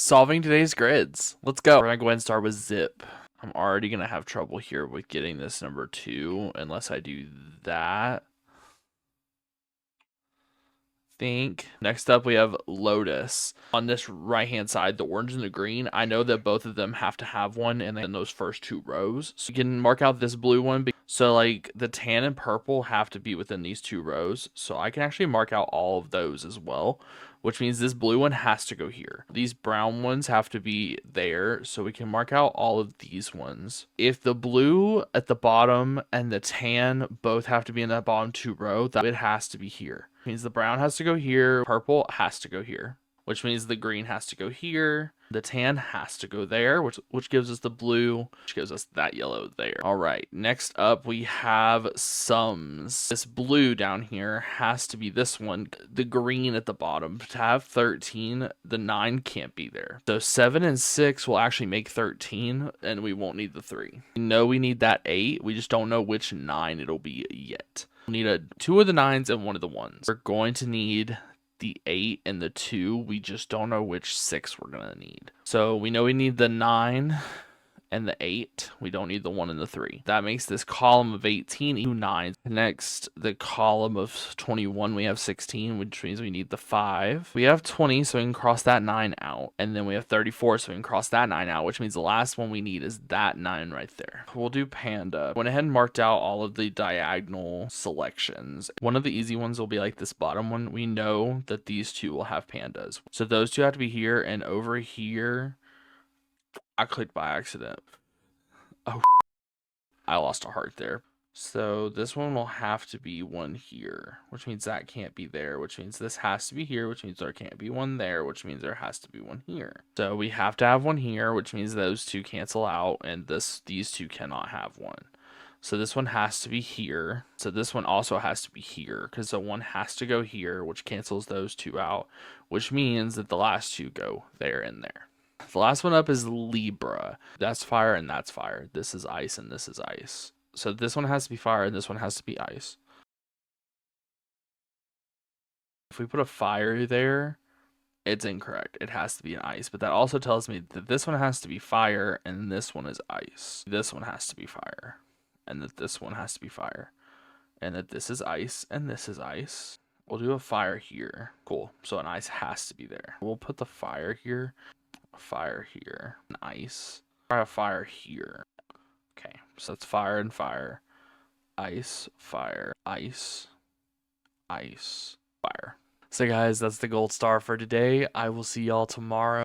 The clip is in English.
Solving today's grids. Let's go. We're gonna go ahead and start with zip. I'm already gonna have trouble here with getting this number 2 unless I do that. Think. Next up we have Lotus. On this right hand side, the orange and the green, I know that both of them have to have one in those first 2 rows. So you can mark out this blue one. So like the tan and purple have to be within these 2 rows. So I can actually mark out all of those as well, which means this blue one has to go here. These brown ones have to be there, so we can mark out all of these ones. If the blue at the bottom and the tan both have to be in that bottom 2 row, that it has to be here. It means the brown has to go here, purple has to go here, which means the green has to go here, the tan has to go there, which gives us the blue, which gives us that yellow there. All right, next up we have sums. This blue down here has to be this one, the green at the bottom. To have 13, the 9 can't be there. So 7 and 6 will actually make 13, and we won't need the 3. We know we need that 8, we just don't know which 9 it'll be yet. We'll need 2 of the 9s and 1 of the 1s. We're going to need the 8 and the 2. We just don't know which 6 we're going to need. So we know we need the 9 and the 8. We don't need the 1 and the 3. That makes this column of 18 2 9s. Next, the column of 21, we have 16, which means we need the 5. We have 20, so we can cross that 9 out. And then we have 34, so we can cross that 9 out, which means the last one we need is that 9 right there. We'll do panda. Went ahead and marked out all of the diagonal selections. One of the easy ones will be like this bottom one. We know that these 2 will have pandas. So those 2 have to be here, and over here, I clicked by accident. Oh, I lost a heart there. So this one will have to be one here, which means that can't be there, which means this has to be here, which means there can't be one there, which means there has to be one here. So we have to have one here, which means those 2 cancel out, and these 2 cannot have one. So this one has to be here. So this one also has to be here, because the 1 has to go here, which cancels those 2 out, which means that the last 2 go there and there. The last one up is Libra. That's fire and that's fire. This is ice and this is ice. So this one has to be fire and this one has to be ice. If we put a fire there, it's incorrect. It has to be an ice. But that also tells me that this one has to be fire and this one is ice. This one has to be fire. And that this one has to be fire. And that this is ice and this is ice. We'll do a fire here. Cool. So an ice has to be there. We'll put the fire here. Fire here, and ice. Try a fire here. Okay, so it's fire and fire, ice, fire, ice, ice, fire. So guys, that's the gold star for today. I will see y'all tomorrow.